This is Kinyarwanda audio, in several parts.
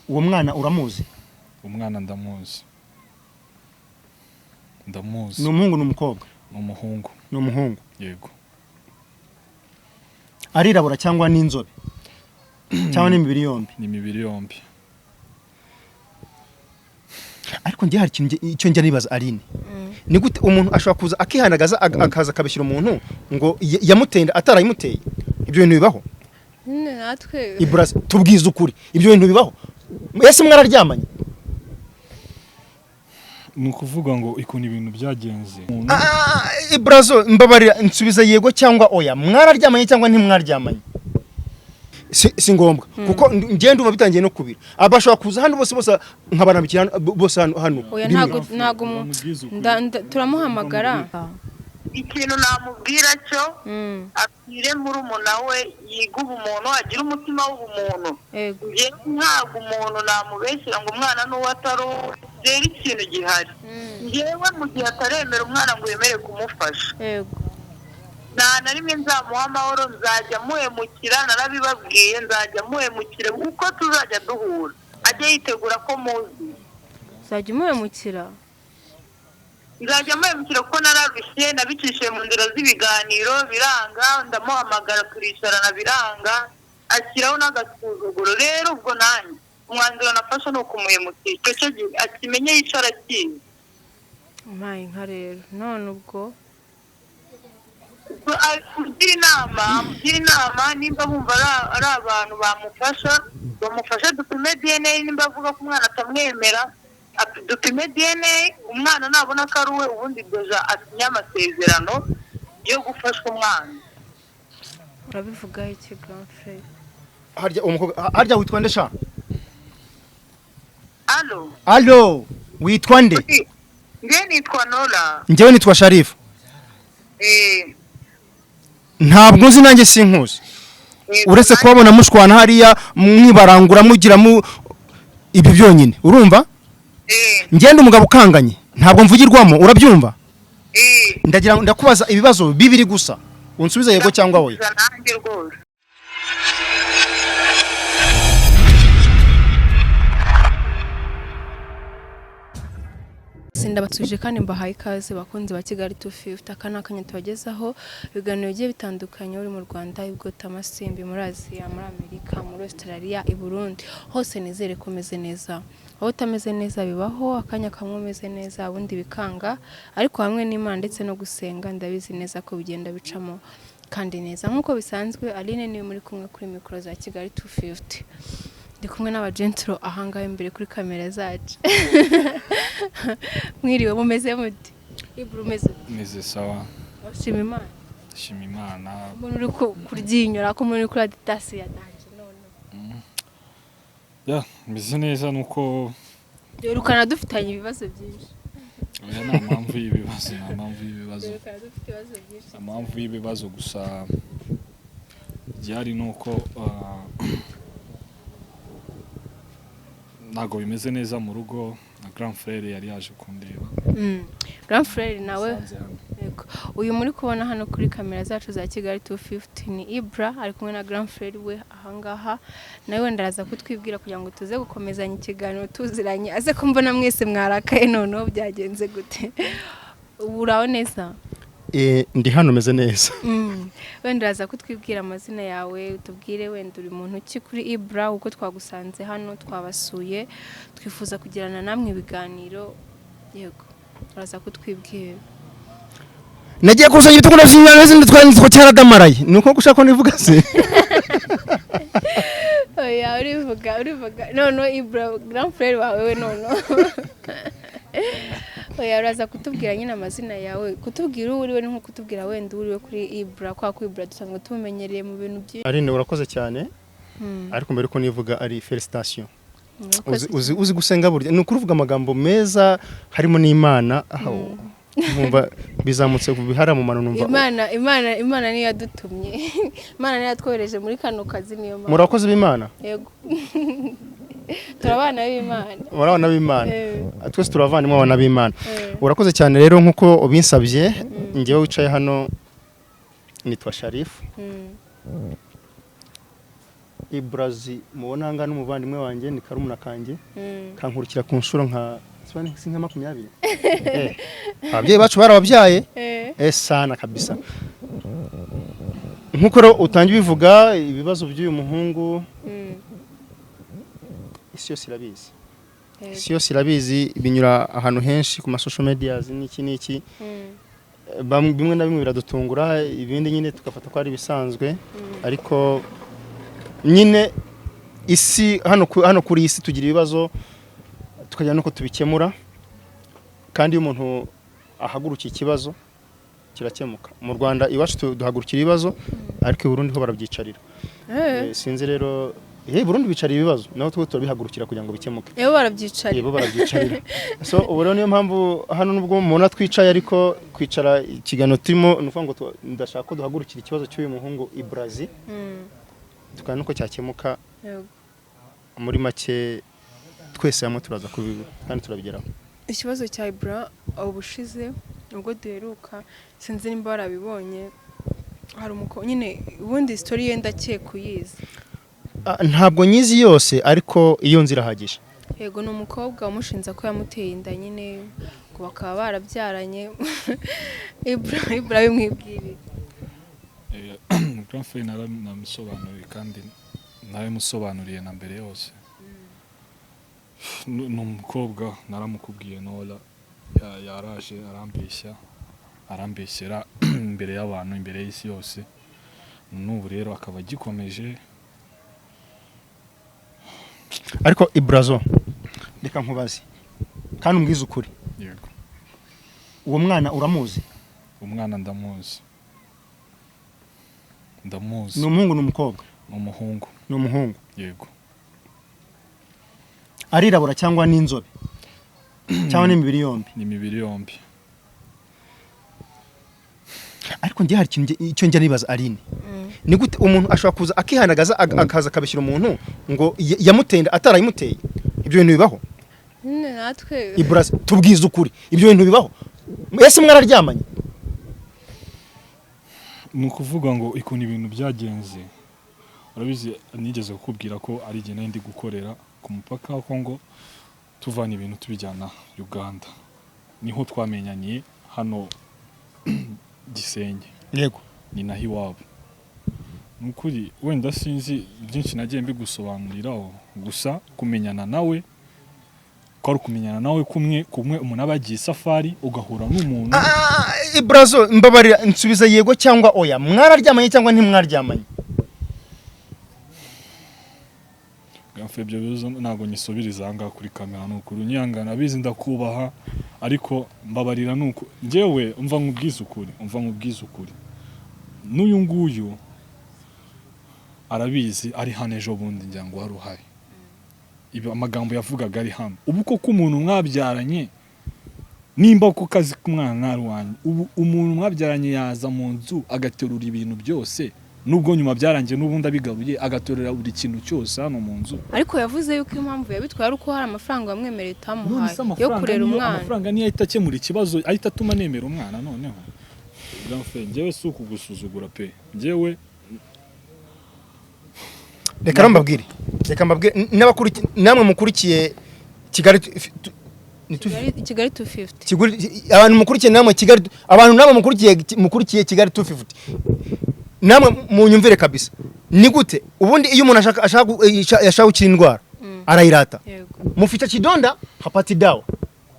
uwo mwana uramuzi? Umwana ndamuzi. Ni umuhungu n'umukobwa? Ni umuhungu. Yego. Arirabura cyangwa n'inzobe? Cyangwa n'imibiri yombi? Ni imibiri yombi. Ariko ngiye hari icyo njya nibaza Aline. Ni gute umuntu ashobora kuza akihanagaza akaza akabishyira umuntu ngo yamutenda atarayimuteye? Ibyo bintu bibaho? Natwe Ibra tubwiza ukuri. Ibyo bintu bibaho? Ese mwararyamanye? Nukuvuga ngo ikuni ibintu byagenze. Ibrazo mbabarira nsubiza yego cyangwa oya. Mwararyamanye cyangwa ntimwaryamanye? Si ngombwa kuko ngende uba bitangiye no kubira. Abashobora kuza hano bose nkabanabikira bose hano. Oya ntago turamuhamagara. Ikintu namubwira cyo akire muri umuna we yiga ubumuntu agira umutima w'ubumuntu. Ngiye ntago umuntu namubeshyira ngo umwana n'uwo atari rero ikintu gihari. Ngewe mu gihe ataremera umwana ngo yemere kumufasha. Na rimwe nzamuha amahoro nzajya muhemukira narabibabwiye nzajya muhemukire uko tuzajya duhura ajye yitegura ko muzi. Nzajya muhemukira? Nzajya muhemukira ko narabishye nabicishije mu nzira z'ibiganiro biranga ndamuhamagara turicarana biranga ashyiraho n'agasuzuguro. Rero ubwo nanjye umwanzuro nafashe ni ukumuhemukira icyo cyo akimenye yicara kizi. Mayi nka rero none ubwo mugira inama nimba bumva ari abantu bamufasha dupime DNA nimba avuga ko umwana atamwemera dupime DNA umwana nabona ko ari we ubundi doja asinya amasezerano yo gufasha umwana. Urabivuga iki Grand-frère? Harya witwa nde sha? Allo witwa nde? Nge nitwa NOLLA. Ngewe nitwa Sharifu. Ntabwo nzi nanjye sinkuzi. Uretse kubabona mushwana hariya mwibarangura mugira ibi byonyine. Urumva? Ngende umugabo ukanganye. Ntabwo mvugirwamo urabyumva? Ndagira ndakubaza ibibazo bibiri gusa. Unsubiza yego cyangwa oya. Sindabatsuje kandi mbahaye ikaze bakunzi ba Kigali 250 akana kanya tubagezaho ibiganiro bigiye bitandukanye uri mu Rwanda ibwota amasimbi muri Aziya muri Amerika muri Australia i Burundi hose nizere komeze neza aho utameze neza bibaho akanya kamwe umeze neza ubundi bikanga ariko hamwe n'Imana ndetse no gusenga ndabizi neza ko bigenda bicamo kandi neza nkuko bisanzwe Aline niwe muri kumwe kuri mikoro za Kigali 250 ndi kumwe n'abagentro ahangaye imbere kuri kamera zacu. Mwiriwe mumeze muti? Ibra umeze sawa. Shima Imana. Shima Imana. Umuntu uri kuryinyura ko muri kuri aditasi ya danje none. Ya, meze neza nuko rukana dufitanye ibibazo byinshi. Oya nta mpamvu y'ibibazo, impamvu y'ibibazo gusa byari nuko ntago bimeze neza mu rugo na Grand-frère yari yaje kundeba. Grand-frère nawe yego uyu muri kubona hano kuri kamera zacu za Kigali 250 ni Ibra ari kumwe na Grand-frère we ahangaha nawe ndaraza kutwibwira kugira ngo tuze gukomezanya ikiganiro tuziranye aze ko mbona mwese mwarakaye noneho byagenze gute. Uraho neza? Ndi hano meze neza. Wenda raza kutwibwira amazina yawe utubwire wenda uri muntu ki kuri Ibra uko twagusanze hano twabasuye twifuza kugirana namwe ibiganiro yego raza kutwibwira. Nagiye kusanya ibituko navyinyana nditwa cyaradamaraye nuko gushaka ko nivuga se. Oya urivuga no Ibra Grand-frère wawe we nono. Oya uraza kutubwira nyine amazina yawe kutubwira uri we nko kutubwira wenda uri we kuri Ibra kwa Ibra dusanzwe tumenyereye mu bintu byinshi. Arine urakoze cyane. Ariko mbere ko nivuga ari felicitation. Uzi gusenga burya nukuruvuga amagambo meza harimo n'Imana aho Mumba bizamutse kubihara mu mano numva. Imana niyo yadutumye. Imana niyo yatwohereje muri kano kazi niyo mana. Murakoze b'Imana? Yego. Turabana b'Imana. Murabana b'Imana. Twese turavana mu bana b'Imana. Urakoze cyane rero nkuko ubinsabye ngiye wicaye hano nitwa Sharifu. Ibrazi mubona ngana umuvandimwe wanjye ni karumuna kanjye kankurikira ku nshuro nka 20. Ababyeyi bacu barababyaye sana kabisa. Nkuko ro utangiye bivuga ibibazo by'uyu muhungu isi yose irabizi. Isi yose irabizi binyura ahantu henshi ku ma social media n'iki bimwe na bimwe biradutungura ibindi nyine tukafata ko ari bisanzwe ariko nyine isi hano kuri isi tugira ibibazo tukajya nuko tubikemura kandi umuntu ahagurukiye ikibazo kirakemuka. Mu Rwanda iwacu duhagurukira ibibazo ariko i Burundi ho barabyicarira. Sinzi rero Burundi bicarira ibibazo naho twe turabihagurukira kugira ngo bikemuke. Barabyicarira. Barabyicarira. So ubu rero niyo mpamvu hano nubwo mubona twicaye ariko kwicara ikigano turimo nuvuga ngo ndashaka ko duhagurukira ikibazo cy'uyu muhungu Ibrazi tukana nuko cyakemuka. Muri make twese hamwe turaza kandi turabigeraho. Ikibazo cya Ibra ubushize ubwo duheruka sinzi nimba barabibonye hari umuko nyine ubundi story yenda cye kuyizi. Ntabwo nyizi yose ariko iyo nzira hagije. Yego no umukobwa umushinza ko yamuteye inda nyine ngo bakaba barabyaranye. Ibra bimwibwirira. Grand frère naramusobanuriye kandi naramusobanuriye na mbere yose. Numukobwa naramukubwiye NOLLA yaraje arambeshyera imbere y'abantu imbere y'isi yose. N'ubu rero akaba gikomeje. Ariko Ibrazo reka nkubaze kandi umbwiza ukuri. Yego. Uwo mwana uramuzi? Umwana ndamuzi. Ni umuhungu n'umukobwa? Ni umuhungu. Yego. Arirabura cyangwa n'inzobe? Cyangwa n'imibiri yombi? Ni imibiri yombi. Ariko ndi hari icyo njya nibaza Aline. Ni gute umuntu ashobora kuza akihanagaza akaza kabishyira umuntu ngo yamutenda atarayimuteye? Ibyo bintu bibaho? Natwe Ibrazi tubwiza ukuri. Ibyo bintu bibaho? Ese mwararyamanye? Ni ukuvuga ngo ikuntu ibintu byagenze. Urabizi nigeze kukubwira ko ari igihe nari ndi gukorera ku mupaka wa Kongo tuvana ibintu tubijyana Uganda. Niho twamenyaniye hano Gisenyi. Yego. Ni nahi wabo. Nukuri wenda sinzi byinshi nagiye mbigusobanuriraho gusa kumenyana nawe ko kumenyana nawe kumwe umuntu abagiye safari ugahura n'umuntu. Ibrazo mbabarira nsubiza yego cyangwa oya mwararyamanye cyangwa ntimwaryamanye? Gamfe byo bizo nago nyisubiriza anga kuri kamera n'ukuri nyangana bizi ndakubaha ariko mbabarira nuko njewe umva nkubwiza ukuri. N'uyu nguyu arabizi ari hane ejo bundi njyango wari uhari. Ibi amagambo yavugaga ari hano. Ubu koko umuntu mwabyaranye nimba ko kazi k'umwana narwanye ubu umuntu mwabyaranye yaza mu nzu agaterura ibintu byose nubwo nyuma byarangiye n'ubundi abigaruye agatorera buri kintu cyose hano mu nzu. Ariko yavuze yuko impamvu yabitwaye ari uko hari amafaranga bamwemereye tamuhaye yo kurera umwana. Amafaranga niyo ahita akemura ikibazo ahita atuma nemera umwana noneho. Njyewe si ukugusuzugura pe. Njyewe reka mbabwire namwe mukurikiye Kigali 250. Abantu mukurikiye namwe Kigali abantu namwe mukurikiye Kigali 250. Namwe munyumvire kabisa. Ni gute ubundi iyo umuntu ashaka gukira indwara arayirata. Mufite kidonda hapati dawa.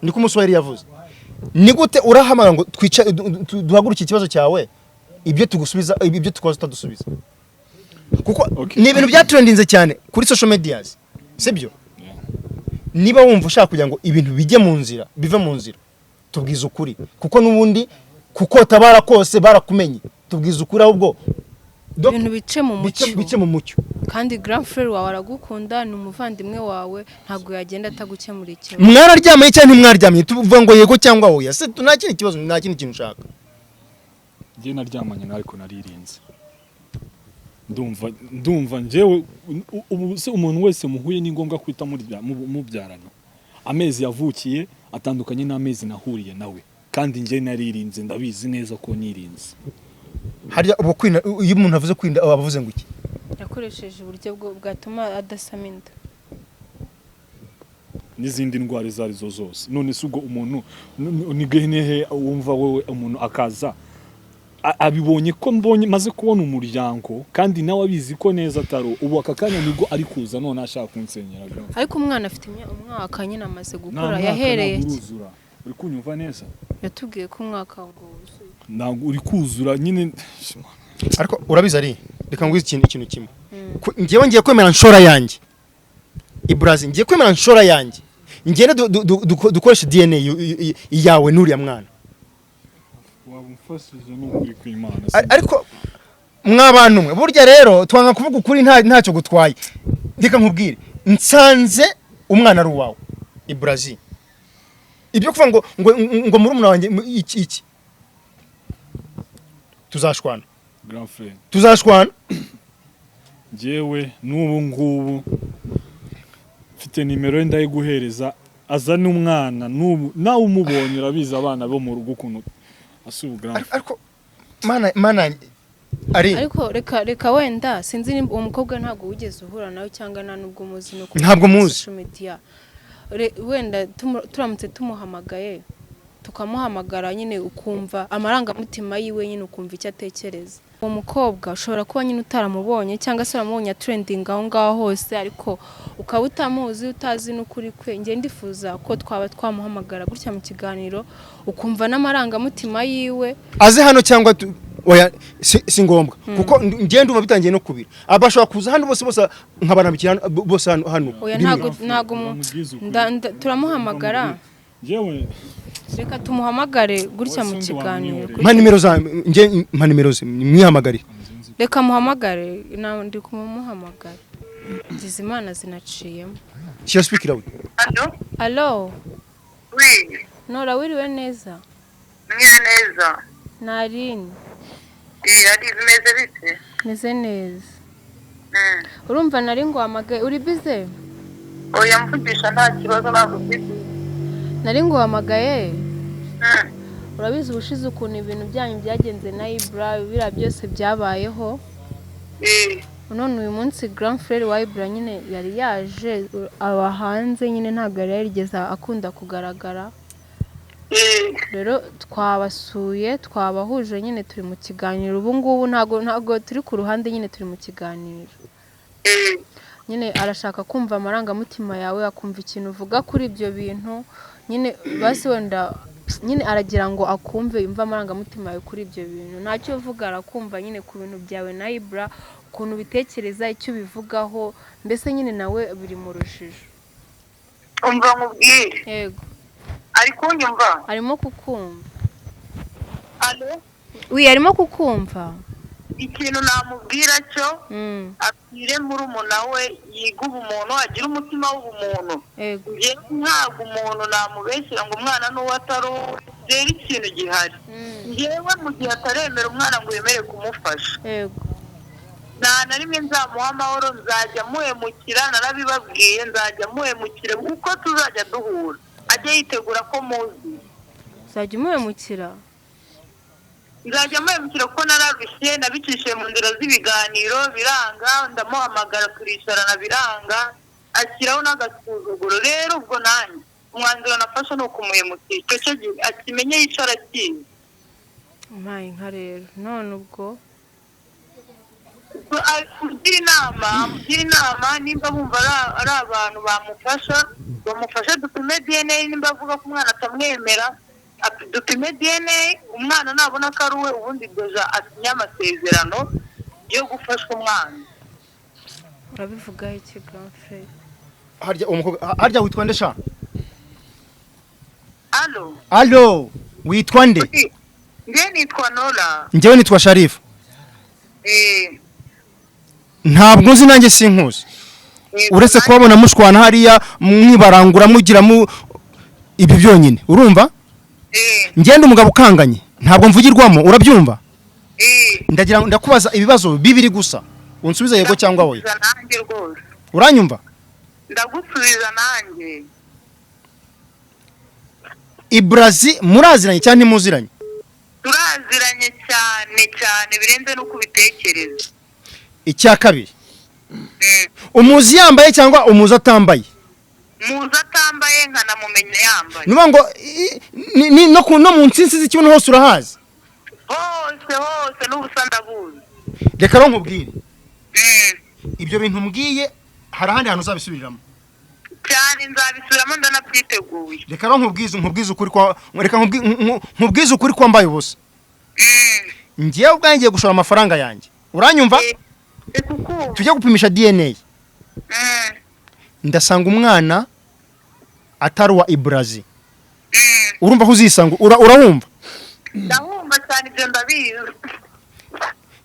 Niko umuswahili yavuze. Ni gute urahamara ngo duhagurukiye ikibazo cyawe ibyo tugusubiza ibyo tukoze tadusubiza? Kuko ni ibintu byatrendinze cyane kuri social medias. Sibyo? Niba wumva ushaka kugira ngo ibintu bijye mu nzira bive mu nzira tubwiza ukuri kuko nubundi kuko tabara kose barakumenye tubwiza ukuri ahubwo ibintu bice mu mucyo kandi grand frère wawe aragukunda ni umuvandimwe wawe ntago yagenda atagukemura ikibazo. Mwararyamanye cyane ntimwaryamanye tuvuga ngo yego cyangwa oya se nta kindi kibazo nta kindi kintu ushaka. Ngiye naryamanye ariko naririnze. Ndumva njewe se umuntu wese muhuye ni ngombwa kwita mubyarana. Amezi yavukiye atandukanye n'amezi nahuriye nawe kandi nje naririnze ndabizi neza ko nirinze. Harya ubu kwina iyo umuntu avuze kwinda abavuze ngo iki? yakoresheje uburyo bwatuma adasama inda n'izindi ndwara izo arizo zose. None se ubwo umuntu ni genehe wumva wowe umuntu akaza abibonye ko mbonye maze kubona umuryango kandi nawe abizi ko neza ataro ubu akakanya nibwo ari kuza none ashaka kunsenyera. ariko umwana afite umwaka nyine amaze gukura yahereye uri kunyumva neza yatubwiye ko umwaka ngo ntabwo uri kuzura nyine. ariko urabizi ari reka ngwize ikintu kimwe ngiye ngiye kwemera nshora yanjye Ibra ngiye kwemera nshora yanjye ngende dukoresha DNA yawe nuriya mwana wabumfashije n'ukuri kw'Imana. ariko mwabantu mwe burya rero twanga kuvuga ukuri ntacyo gutwaye. Reka nkubwire nsanze umwana ari uwawe Ibra ibyo kuvuga ngo muri umwana wanjye iki tuzashwana grand frère tuzashwana jewe n'ubu ngubu mfite nimero ye ndayiguhereza azana umwana n'ubu nawe umubonye urabizi abana bo mu rugo ukuntu asubu grand. ariko mana ari ariko reka wenda sinzi uwo mukobwa ntabwo wigeze uhura nawe cyangwa nta nubwo muzi no ntabwo muzi wenda turamutse tumuhamagaye tukamuhamagara nyine ukumva amarangamutima yiwe nyine ukumva icyo atekereza. Uwo mukobwa ushobora kuba nyine utaramubonye cyangwa se uramubonye trending aho ngaho hose ariko ukaba utamuzi utazi n'ukuri kwe. Nge ndifuza ko twaba twamuhamagara gutya mu kiganiro ukumva n'amarangamutima yiwe aze hano cyangwa oya si ngombwa kuko ngende uba bitangiye no kubira abashobora kuza hano bose nkabanabikira bose hano. Oya ntago turamuhamagara jewe reka tumuhamagare gutya mu kiganiro. mpa nimero ze mwihamagare reka muhamagare ndi kumuhamagara Imana zinaciyemo. Shira speak loud. Allo Oui. Nora wiriwe neza Neza. Narine Ari bimeze bite? meze neza. Urumva nari ngo hamagaye uri bize? Oya mvugisha nta kibazo ntabwo mfite. Nari ngo hamagaye urabizi ubushize ukuntu ibintu byanyu byagenze na Ibra bira byose byabayeho. None uyu munsi grand frère wa Ibra nyine yari yaje aba hanze nyine ntabwo yari yarigeza akunda kugaragara. Rero twabasuye twabahuje nyine turi mu kiganiro ubu ngubu ntago turi ku ruhande nyine turi mu kiganiro. Nyine arashaka kumva amarangamutima yawe akumva ikintu uvuga kuri ibyo bintu nyine basi wenda nyine aragira ngo akumve yumva amarangamutima yawe kuri ibyo bintu ntacyo uvuga arakumva nyine ku bintu byawe na Ibra ukuntu bitekereza icyo bivugaho mbese nyine nawe biri mu rujijo. Umva nkubwire. Yego. Ari kunyumva? Arimo kukumva. Allo? Oui, arimo kukumva. Ikintu namubwira cyo abwire muri umuna we yiga ubumuntu agira umutima w'ubumuntu. Nge ntabwo umuntu namubeshyira ngo umwana n'uwo atari rero ikintu gihari. Ngewe mu gihe ataremera umwana ngo yemere kumufasha. Yego. Na rimwe nzamuha amahoro nzajya muhemukira narabibabwiye nzajya muhemukira uko tuzajya duhura ajye yitegura ko muzi. Nzajya muhemukira? Nzajya muhemukira ko narabishye nabicishije mu nzira z'ibiganiro biranga ndamuhamagara turicarana biranga ashyiraho n'agasuzuguro. Rero ubwo nanjye umwanzuro nafashe ni ukumuhemukira icyo cyo akimenye yicara akizi. Mpaye nka rero none ubwo kugira inama nimba bumva ari abantu bamufasha dutume DNA nimba avuga ko umwana atamwemera dutume DNA umwana nabona ko ari we ubundi doja asinya amasezerano yo gufasha umwana. urabivugaho iki grand frère? harya witwa nde sha? Allo witwa nde? Nge nitwa NOLLA. Njyewe nitwa Sharifu. Ntabwo nzi nanjye sinkuzi uretse kubabona mushwana hariya mwibarangura mugiramo ibi byonyine urumva. Ngende umugabo ukanganye ntabwo mvugirwamo urabyumva. Ndagira ndakubaza ibibazo bibiri gusa unsubiza yego cyangwa oya. Uranyumva? Ndagusubiza nanjye. Ibra muraziranye cyane ntimuziranye? Turaziranye cyane birenze no kubitekereza. Icya kabiri umuzi yambaye cyangwa umuzi atambaye? muza atambaye nkanamumenya yambaye. Nuba ngo no mu nsinsi z'ikibuno hose urahazi? hose n'ubusa ndabuzi. Reka ro nkubwire. Ibyo bintu mbwiye hari ahandi hantu uzabisubiriramo cyane, nzabisubiramo ndanabyiteguye. Reka ro nkubwize ukuri kwa reka nkubwize ukuri kwambaye ubusa. Ngiye ubwangiye gushora amafaranga yanjye, uranyumva? Tujye gupimisha DNA. Ndasanga umwana atari wa Ibrazi. Urumva kuzisanga urahumva? Ndahumva cyane, ibyo ndabizi.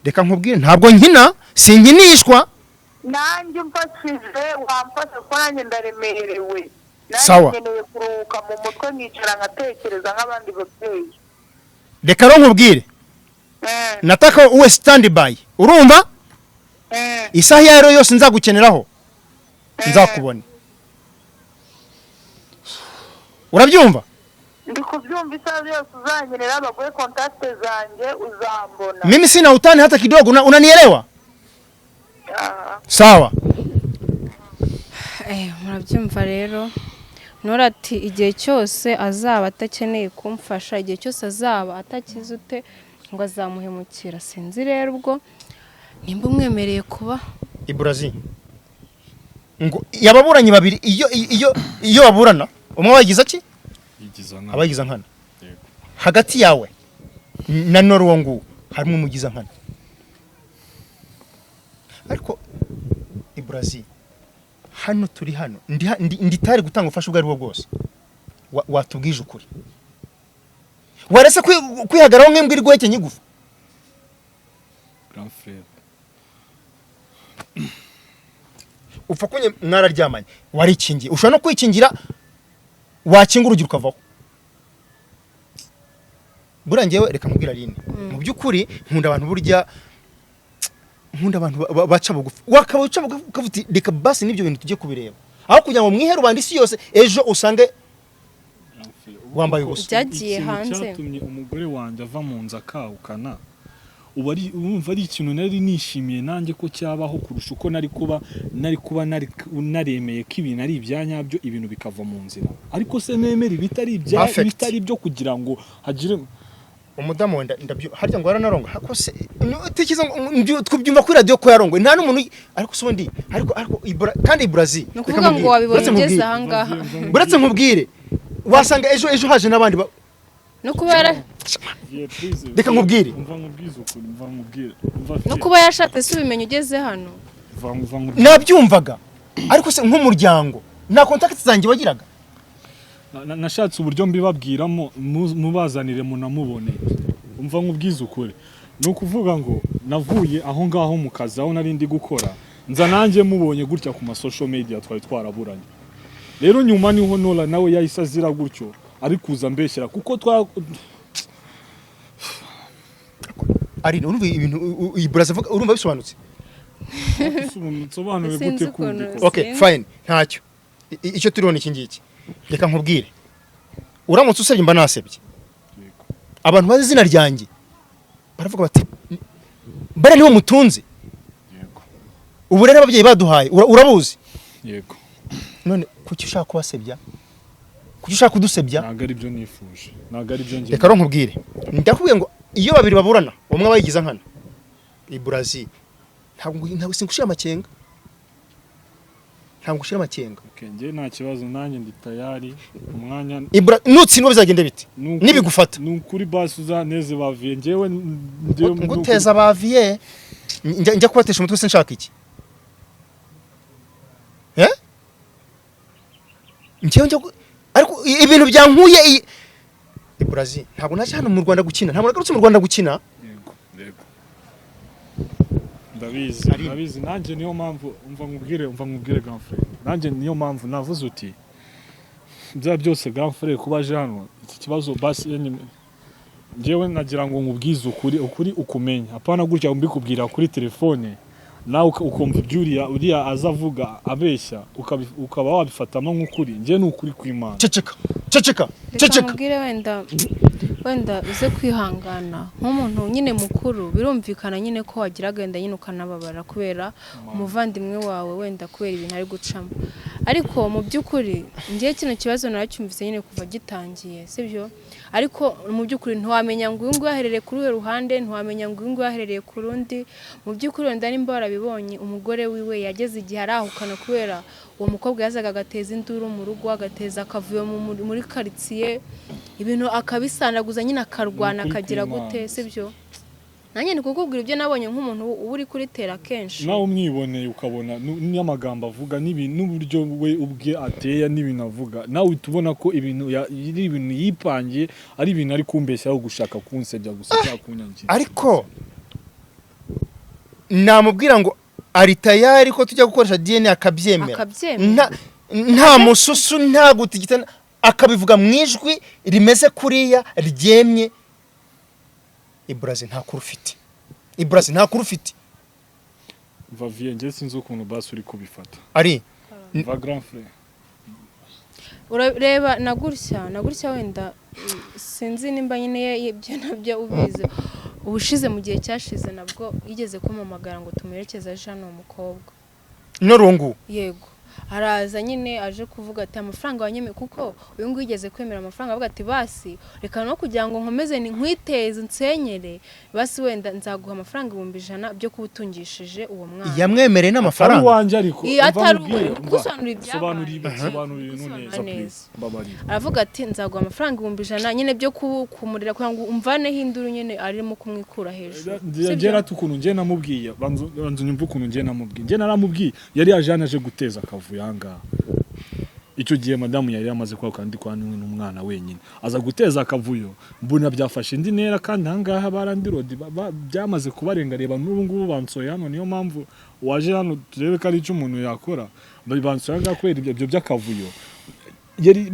Reka nkubwire ntabwo nkina, sinkinishwa. Nanjye mfashije wamfasha ko nanjye ndaremerewe. Sawa. Nkeneye kuruhuka mu mutwe nkicara nkatekereza nk'abandi babyeyi. Reka ro nkubwire. Nataka uwe standby. Urumva? Isaha yaro yose nzagukeneraho. Nzakubona. Urabyumva? Ndi kubyumva, isaha yose uzanyenera baguhe contact zanjye uzambona. Mimi sina utani hata kidogo, unanielewa? Sawa. Murabyumva rero. Nora ati igihe cyose azaba atakeneye kumfasha, igihe cyose azaba atakizute ngo azamuhemukira. Sinzi rero ubwo nimba umwemereye kuba Ibrazi. Ngo yababuranye babiri iyo baburana umwe wagize iki? Abagiza nkana. Hagati yawe na Norwo ngo harimo umugiza nkana. Ariko Ibrazi, hano turi hano nditari gutanga ufasha ubwo ari bwo bwose. Watubwije ukuri. Warese kwihagaraho nk'imbwira igweke nyigufa. Grand frère. Upfa kunye mwararyamanye. Warikingiye. Ushobora no kwikingira wakinga urugi ukavaho. Burangewe reka mubwira rine. Mu byukuri nkunda abantu burya baca bugufi. Wakabuca bugufi ukavuti reka basi nibyo bintu tujye kubireba. Aho kugira ngo mwiheru bandisi yose ejo usange wambaye ubusa. Byagiye hanze. Cyatumye umugore wanjye ava mu nzu akawukana. Urumva ari ikintu nari nishimiye nanjye ko cyabaho kurusha uko nari kuba naremeye ko ibintu ari ibyanyabyo, ibintu bikava mu nzira. Ariko se nemera bitari byo kugira ngo hagire umudamu wenda ndabyo harya ngo aranarongo hako se utikiza twubyumva kuri radio ko yarongo nta n'umuntu ariko so ndi ariko Ibra kandi Ibrazi no kuvuga ngo wabibonye ugeze ahangaha. Buretse nkubwire wasanga ejo haje nabandi no kuba reka nkubwire no kuba yashatse se ubimenye ugeze hano nabyumvaga. Ariko se nk'umuryango na contact zanjye wagiraga nashatse uburyo mbibabwiramo mubazanire munamubone. Umva nkubwiza ukuri no kuvuga ngo navuye aho ngaho mu kazi aho nari ndi gukora nza nanjye mubonye gutya ku ma social media twari twaraburanye. Rero nyuma niho NOLLA nawe yahise azira gutyo ari kuza mbeshyira kuko ari urumva ibintu Ibrazi avuga urumva bisobanutse. Sobanure gute kundi. Okay fine ntacyo icyo turibona iki ngiki. Reka nkubwire uramutse usebye mba nasebye. Abantu bazi izina ryanjye baravuga bati bare niwe mutunze. Yego. Ubu rero ababyeyi baduhaye urabuzi. Yego. None kuki ushaka kubasebya? Kuki ushaka kudusebya? Naga ari byo nifuje. Naga ari byo ngiye. Reka ro nkubwire ndakubwiye ngo iyo babiri baburana umwe abayigiza nkana Ibrazi ntabwo singushira amakenga. Ntabwo ushira amakenga. Okay, nge nta kibazo nanjye ndi tayari umwanya Ibra nutsindwa bizagende bite nibigufata nukuri basi uzaneze baviye ngewe nguteza baviye njya kubatesha umutwe sinshaka iki ngewe ariko ibintu byankuye Ibrazi ntabwo naje hano mu Rwanda gukina ntabwo nagarutse mu Rwanda gukina. Yego ndabizi nanjye niyo mpamvu umva nkubwire grand frère nanjye niyo mpamvu navuze uti bya byose grand frère kubaje hano iki kibazo basi ngewe nagira ngo nkubwize ukuri ukumenya apana gutya mbikubwira kuri telefone nawe ukumva uriya azavuga abeshya ukaba wabifatamo nk'ukuri nge n'ukuri kw'Imana. Ceceka ceceka Mubwire wenda uze kwihangana nk'umuntu nyine mukuru birumvikana nyine ko wagira agenda nyine ukanababara kubera umuvandimwe wawe wenda kubera ibintu ari gucamo ariko mu by'ukuri ngiye kino kibazo naracyumvise nyine kuva gitangiye sibyo ariko mu by'ukuri ntiwamenya ngo uyu nguyu yaherereye kuri uyu ruhande ntiwamenya ngo uyu nguyu yaherereye ku rundi mu by'ukuri wenda nimba warabibonye umugore wiwe yageze igihe arahukana kubera uwo mukobwa yazaga agateza induru mu rugo agateza akavuyo muri quartier ibintu akabisanaguza nyine akarwana akagira gute sibyo nanjye ni kukubwira ibyo nabonye nk'umuntu uri kuri tera kenshi nawe umwiboneye ukabona n'amagambo avuga n'uburyo we ubwe ateye n'ibintu avuga nawe tubona ko ibintu yipangiye ari ibintu ari kumbeshyaho gushaka kunsebya gusa cyangwa kunyangira ariko namubwira ngo ari tayari ko tujya gukoresha DNA akabyemera nta mususu nta gutigita akabivuga mu ijwi rimeze kuriya ryemye Ibrazi nta kuru ufite Vavier nge sinzi ukuntu basi uri kubifata ari va grand frère urareba nagurya wenda sinzi nimba nyine ibyo nabyo ubizi ubushize mu gihe cyashize nabwo yigeze kumamagara ngo tumuherekeze aje hano umukobwa Norungu yego araza nyine aje kuvuga ati amafaranga wanyeme kuko uyu nguyu yigeze kwemera amafaranga avuga ati basi reka no kugira ngo nkomeze ni nkwiteze nsenyere basi wenda nzaguha amafaranga 100 byo kubutungishije uwo mwana yamwemereye n'amafaranga wanje ariko sobanura ibintu neza please babari aravuga ati nzaguha amafaranga 100 nyine byo kumurira kugira ngo umvane hinduru nyine arimo kumwikura hejuru ngera tukuntu nge namubwiye banzu nyumva ukuntu nge namubwiye nge naramubwiye yari ajana aje guteza akavuyo hanga icyo gihe madamu yari yamaze kwa kandi kwa n'umwana wenyine aza guteza akavuyo mbona byafashe indi ntera kandi hangaha barandi road byamaze kubarenga reba n'ubu ngubu bansoye hano niyo mpamvu waje hano turebe ko ari icyo umuntu yakora bansoye hanga kwera ibyo by'akavuyo yari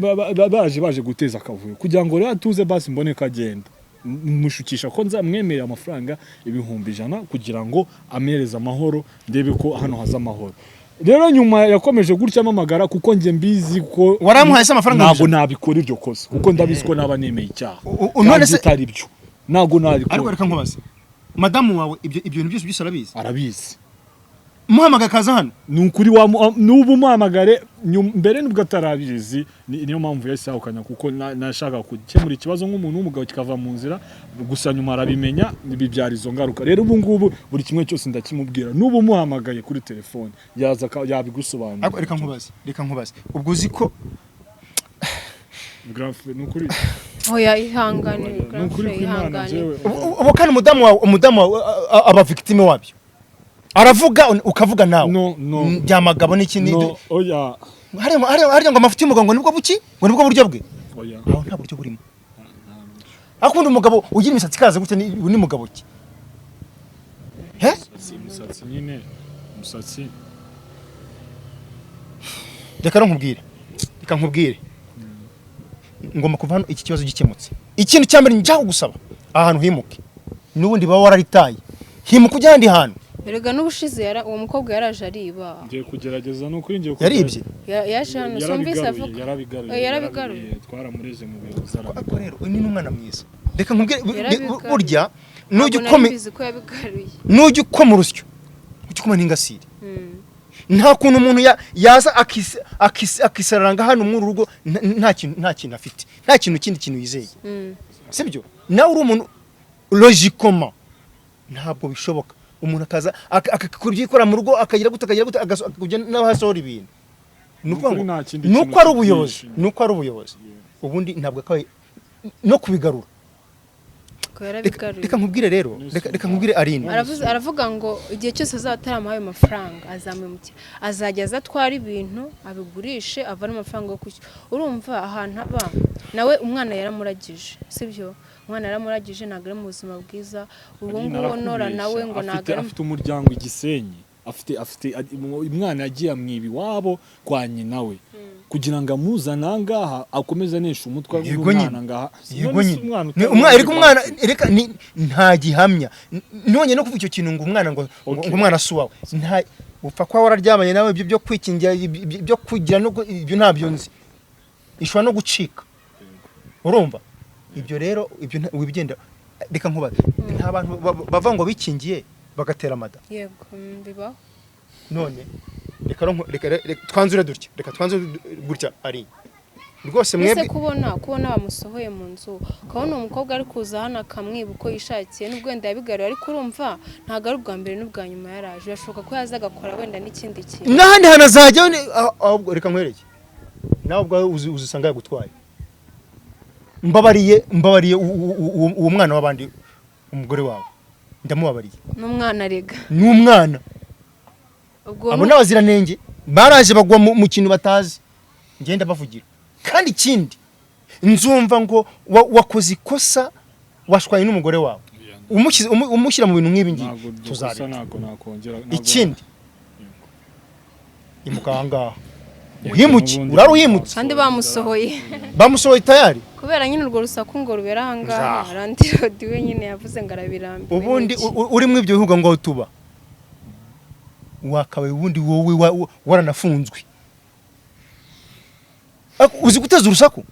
baje guteza akavuyo kugira ngo rero tuze basi mbone kagenda mushukisha ko nzamwemerera amafaranga 100 kugira ngo amereze amahoro ndebe ko hano haza amahoro rero nyuma yakomeje gutya amamagara kuko nge mbizi ko waramuhaye amafaranga ntabwo nabikora iryo kosa kuko ndabizi ko naba nemeye icyaha none se atari byo ntabwo nabikora ariko reka nkubaze madamu wawe ibyo bintu byose arabizi muhamagara kaza hano nukuri nubu muhamagare mbere nibwo atarabizi niyo mpamvu yasahukanya kuko nashaka gukemura ikibazo nk'umuntu w'umugabo kikava mu nzira gusa nyuma arabimenya bibyarizo ngaruka rero ubu ngubu buri kimwe cyose ndakimubwira nubu muhamagaye kuri telefone yaza yabigusobanura reka nkubaze ubwo uzi ko grave nukuri oya ihangane grave ihangane ubu kandi umudamu aba victime wabyo aravuga ukavuga nawe no byamagabo n'ikindi no oya hari ngo amafuti y'umugongo nibwo buki ngo nibwo buryo bwe oya aho nta buryo burimo akunda umugabo ugira imisatsi kaza gute ni mugabo ki imisatsi nyine umusatsi reka nkubwire ngomba kuva hano iki kibazo gikemutse ikintu cyambere njyaho gusaba ahantu himuke n'ubundi baba wararitaye himuka ujya handi hantu erega n'ubushize uwo mukobwa yaraje ariba ngiye kugerageza no kuri ngiye yaribye yaje hano somvise avuga yarabigaruye twaramureze mu biro zarabiko ariko rero uyu ni umwana mwiza reka nkubwire burya nujya ukoma urusyo ujya ukoma n'ingasire nta kuntu umuntu yaza akisaranga hano muri uru rugo nta kintu afite nta kintu yizeye sibyo nawe uri umuntu logicoma ntabwo bishoboka umuntu akaza akakubyikora mu rugo akagira gute akakujya n'abasohora ibintu nuko ari ubuyobozi ubundi ntabwo akaye no kubigarura reka nkubwire rero reka nkubwire Aline aravuga ngo igihe cyose azataramuhaye amafaranga azamwimukira azajya azatwara ibintu abigurishe avana amafaranga yo kwishyura urumva ahantu aba nawe umwana yaramuragije sibyo umwana yaramuragije ntabwo ari mu buzima bwiza ubu ngubu nora nawe ngo ntabwo afite umuryango igisenyi afite umwana yagiye amwiba iwabo kwa nyina we kugira ngo amuzane ahangaha akomeze anesha umutwe w'umwana ngaha umwana reka nta gihamya none no kuvuga icyo kintu ngo umwana asuwawe upfa kwa wararyamanye nawe ibyo byo kwikingira ibyo kugira no ibyo ntabyo nzi ishobora no gucika urumva ibyo rero ibyo wibigenda reka nkubaze nta bantu bava ngo bikingiye bagatera amada yego bibaho none reka twanzure dutya reka twanzure gutya ari rwose mwebwe kubona bamusohoye mu nzu ukabona umukobwa ari kuza hano akamwiba uko yishakiye n'ubwo wenda yabigaruye ariko urumva ntabwo ari ubwa mbere n'ubwa nyuma yaraje birashoboka ko yaza agakora wenda n'ikindi kintu n'ahandi hanazajya ahubwo reka nkwereke nawe ubwawe uzisanga yagutwaye mbabariye uwo mwana w'abandi umugore wawe ndamubabariye n'umwana rega n'umwana abo n'abaziranenge baraje bagwa mu kintu batazi ngenda bavugira kandi ikindi nzumva ngo wakoze ikosa washwaye n'umugore wawe umushyira mu bintu nk'ibi ngibi tuzareba ikindi imukangaha uhimuki uraruhimutse kandi bamusohoye tayari kubera nyine urwo rusaku ngo rubera ahangaha arandi rodi we nyine yavuze ngo arabirambiwe ubundi uri mu ibyo bihuga ngo tuba wakabaye ubundi wowe waranafunzwe uzi guteza urusaku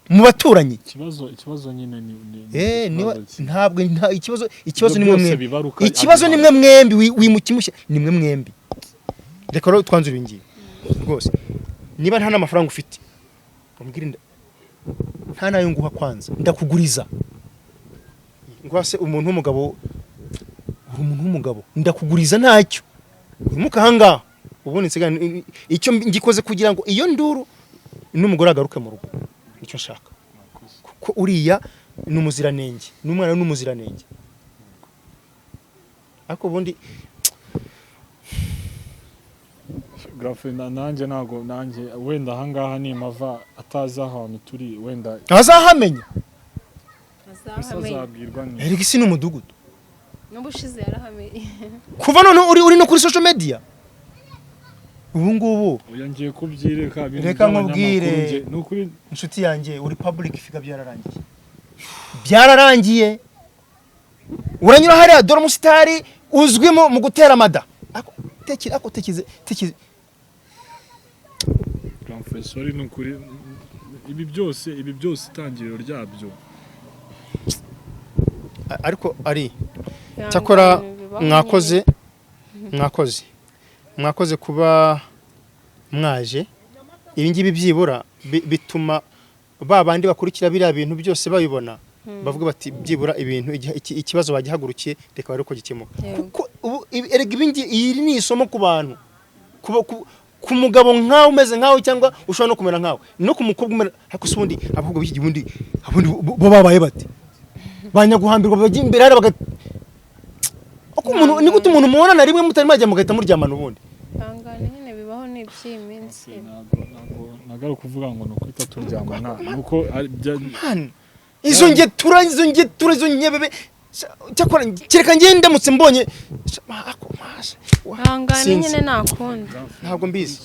mu baturanyi ikibazo nyine ntabwo ikibazo nimwe mwembi ikibazo nimwe mwembi wimukimusha nimwe mwembi reka rero twanzura ingiye rwose niba nta n'amafaranga ufite umbwire nta nayo nguha kwanza ndakuguriza ngwase umuntu w'umugabo ndakuguriza ntacyo wimuka ahangaha ubundi nsigana icyo ngikoze kugira ngo iyo nduru n'umugore agaruke mu rugo icyo nshaka kuko uriya n'umuziranenge n'umwana n'umuziranenge ariko ubundi grafina nanjye wenda ahangaha nimava atazi ahantu turi wenda azahamenya azabwirwa erega isi n'umudugudu n'ubushize yarahamenye kuva none uri no kuri social media ubu ngubu uyangiye kubyireka reka nkubwire inshuti yanjye uri public figure byararangiye uranyura hariya dore umusitari uzwimo mu gutera amada tekeze Professor n'ukuri ibi byose itangiriro ryabyo ariko ari cyakora mwakoze kuba mwaje ibi ngibi byibura bituma babandi bakurikira biriya bintu byose babibona bavuga bati byibura ibintu ikibazo bagihagurukiye reka bari uko gikemuka kuko erega iri ni isomo ku bantu ku mugabo nkawe umeze nkawe cyangwa ushobora no kumera nkawe no ku mukobwa umera ariko subundi abakobwa b'iki gihundi bo babaye bati banyaguhambirwa bajya imbere hari baga umuntu ni gute umuntu mubona na rimwe mutari majya mugahita muryamana ubundi bangane nyine bibaho n'iby'iminsi nagara kuvuga ngo nuko itaturyamana nuko izo ngetura nyebebe cyakora kireka ngende mutse mbonye bangane nyine nakunda ntabwo mbizi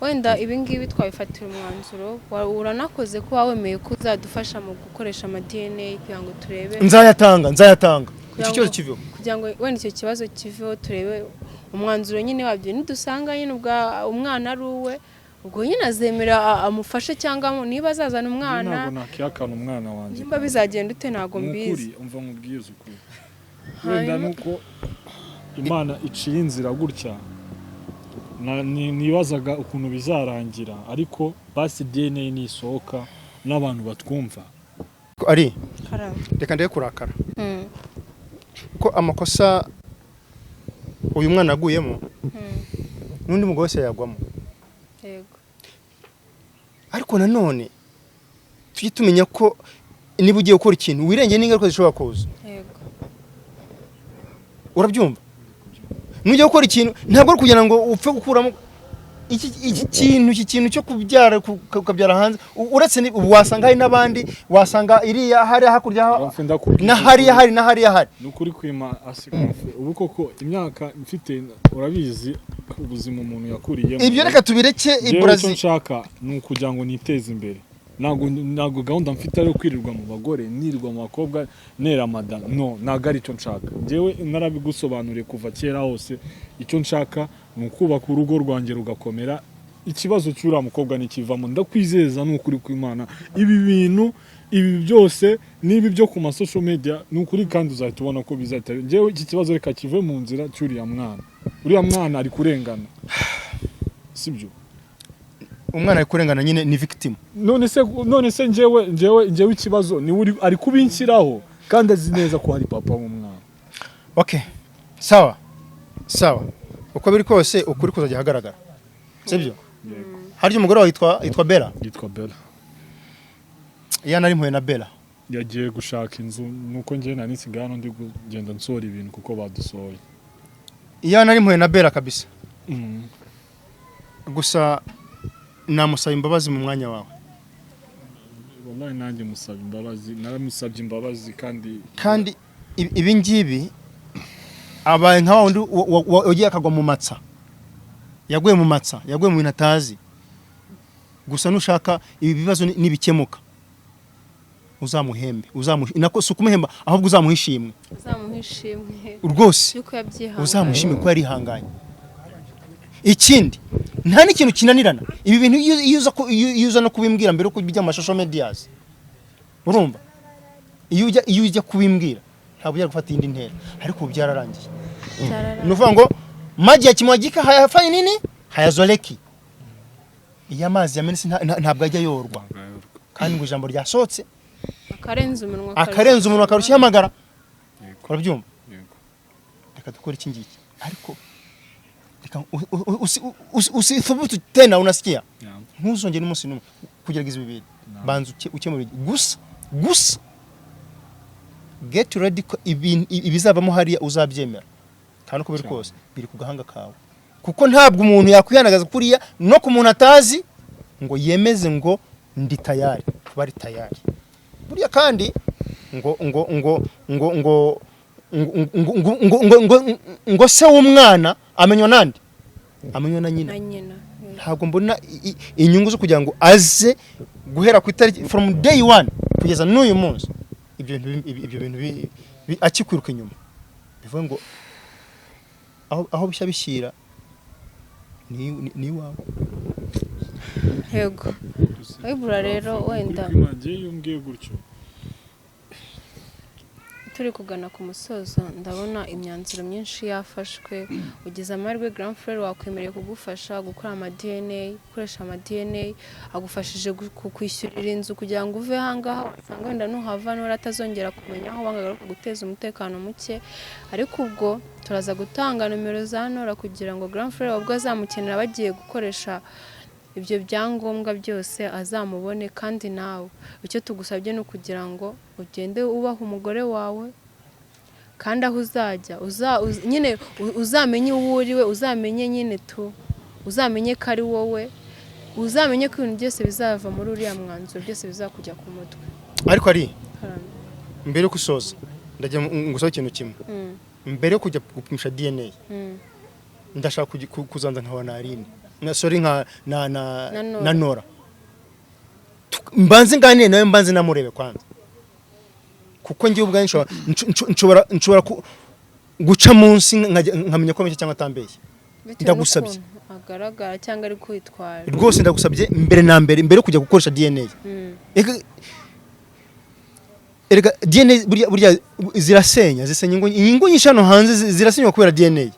wenda ibi ngibi twabifatira umwanzuro uranakoze ko wemeye ko uzadufasha mu gukoresha ama DNA kugira ngo turebe nzayatanga icyo kibazo kiveho kugira ngo wenda icyo kibazo kiveho turebe umwanzuro nyine wabyo nidusanga nyine umwana ari uwe ubwo nyine azemera amufashe cyangwa niba azazana umwana ntabwo nakiyakana umwana wanjye nimba bizagenda ute ntago mbizi umva nkubwize ukuri wenda nuko Imana iciye inzira gutya nibazaga ukuntu bizarangira ariko basi DNA nisohoka n'abantu batwumva ari reka ndeke kurakara ko amakosa uyu mwana aguyemo n'undi mugabo wese yagwamo yego ariko nanone tujye tumenya ko niba ugiye gukora ikintu wirengeye n'ingaruka zishobora kuza yego urabyumva nujya gukora ikintu ntabwo ari kugira ngo upfe gukuramo iki kintu cyo kubyara hanze uretse wasanga hari n'abandi wasanga iriya hari hakurya na hariya hari nukuri kwima asigafe ubu koko imyaka mfite urabizi ubuzima umuntu yakuriyemo ibyo reka tubireke iburazi nshaka nukugira ngo niteze imbere nago gahunda mfite ari kwirirwa mu bagore nirirwa mu bakobwa nera madam no nagari cyo nshaka jewe narabigusobanuriye kuva kera hose icyo nshaka nukubaka urugo rwanjye rugakomera ikibazo cy'ura mukobwa nikivamo ndakwizeza n'ukuri kw'Imana ibi bintu ibi byose nibi byo ku social media n'ukuri kandi uzahita ubona ko bizatera jewe iki kibazo reka kive mu nzira cy'uriya mwana uriya mwana ari kurengana sibyo umwana ari kurengana nyine ni victim none se njyewe ikibazo ni uri ari kubinshyiraho kandi azi neza ko hari papa w'umwana. Okay, sawa uko biri kose ukuri kuzajya hagaragara sibyo harya umugore wawe yitwa Bella yana ari mpuye na Bella yagiye gushaka inzu nuko njye nani sigano ndi kugenda nsora ibintu kuko badusohoye yana ari mpuye na Bella kabisa gusa namusaba imbabazi mu mwanya wawe wallahi nanjye musaba imbabazi naramusabye imbabazi kandi ibi ngibi abaye nka wundi ugiye akagwa mu matsa yaguye mu bintu atazi gusa nushaka ibi bibazo nibikemuka uzamuhembe nako sukumuhemba ahubwo uzamuhishimwe rwose uzamuhishimwe ko yari hanganye. Ikindi nta n'ikintu kinanirana ibi bintu iyo uza no kubimbwira mbere uko bijya mu social medias urumva iyo ujya kubimbwira ntabwo ujya gufata indi ntera ariko ubu byararangiye nuvuga ngo maji yakimwagika hayafanye nini hayazoleki iyo amazi yamenetse ntabwo ajya yorwa kandi ngo ijambo ryasohotse akarenza umunwa akarushyamagara urabyumva reka dukora iki ngiki ariko usithubutu tena unasikia ntuzongere umunsi numwe kugerageza ibibiri banza ukemura gusa get ready ibizavamo hariya uzabyemera kandi uko biri kose biri ku gahanga kawe kuko ntabwo umuntu yakwihanagaza kuriya no ku muntu atazi ngo yemeze ngo ndi tayari bari tayari buriya kandi ngo se w'umwana amenywa nande amenywa na nyina ntabwo mbona inyungu zo kugira ngo aze guhera ku itariki from day 1 kugeza n'uyu munsi ibyo bintu akikwiruka inyuma bivuga ngo aho bishya bishyira ni wawe yego Ibra rero wenda yumbwiye gutyo turi kugana ku musozo ndabona imyanzuro myinshi yafashwe ugize amahirwe grand frère wakwemereye kugufasha gukora ama DNA gukoresha ama DNA agufashije kukwishyurira inzu kugira ngo uve hangaha wasanga wenda nuhava n'uratazongera kumenya aho bangagaruka guteza umutekano muke ariko ubwo turaza gutanga numero za NOLLA kugira ngo grand frère ubwo azamukenera bagiye gukoresha ibyo byangombwa byose azamubone kandi nawe icyo tugusabye no kugira ngo ugende ubaho umugore wawe kandi aho uzajya nyine uzamenye uwo uriwe uzamenye nyine uzamenye ko ari wowe uzamenye ko ibintu byose bizava muri uriya mwanzuro byose bizakujya ku mutwe ariko ari mbere yo gusoza ndajya ngusaba ikintu kimwe mbere yo kujya gupimisha DNA ndashaka kuzanza nka Wanarine sorry nka na NOLLA mbanze ngane nawe mbanze namurebe kwanza kuko ngiye ubwa nshobora guca munsi nkamenya ko meke cyangwa atambeshye ndagusabye agaragara cyangwa ari kwitwara rwose ndagusabye mbere kujya gukoresha DNA erega DNA burya zisenya ingo nyinshi hano hanze zirasenywa kubera DNA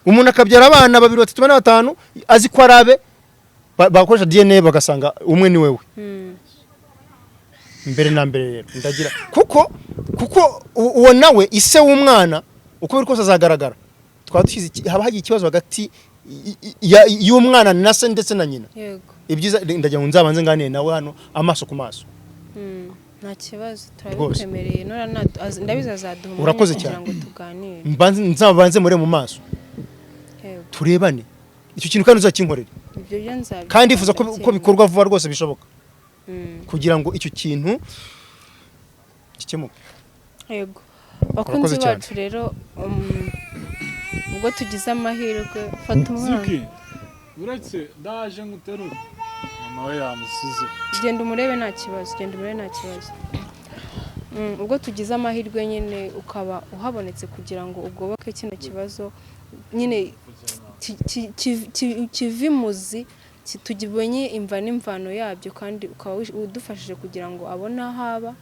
umuntu akabyara abana 2 3 4 5 azi ko arabe bakoresha DNA bagasanga umwe ni wewe mbere rero ndagira kuko uwo nawe ise w'umwana uko biri kose azagaragara twadushize haba hagiye ikibazo hagati y'umwana na se ndetse na nyina ibyiza ndagira ngo nzabanze ngane nawe hano amaso ku maso nta kibazo turabikwemereye NOLLA ndabiza azaduha urakoze kugira ngo tuganire nzabanze muri mu maso turebane icyo kintu kandi uzakinkorera ibyo byo nzabikora kandi ifuza ko bikorwa vuba rwose bishoboka kugira ngo icyo kintu gikemuke yego bakunzi bacu rero ubwo tugize amahirwe fata umwana uretse ndaje nguterura mama we yamusize genda umurebe nta kibazo ubwo tugize amahirwe nyine ukaba uhabonetse kugira ngo ugoboke kino kibazo nyine kivimuzi tugibonye imva n'imvano yabyo kandi ukaba udufashije kugira ngo abone ahaba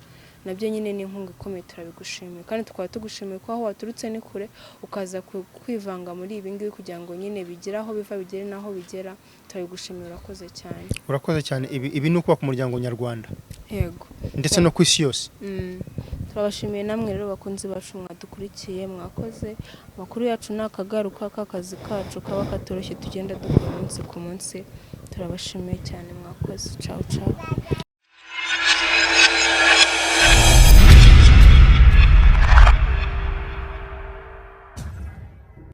nabyo nyine ni inkunga ikomeye turabigushimiye kandi tukaba tugushimiye ko aho waturutse ni kure ukaza kwivanga muri ibi ngibi kugira ngo nyine bigire aho biva bigere n'aho bigera turabigushimiye urakoze cyane ibi ni ukubaka umuryango nyarwanda yego ndetse no ku isi yose turabashimiye namwe rero bakunzi bacu mwadukurikiye mwakoze amakuru yacu ni akagaruka k'akazi kacu kaba katoroshye tugenda dukora umunsi ku munsi turabashimiye cyane mwakoze ciao ciao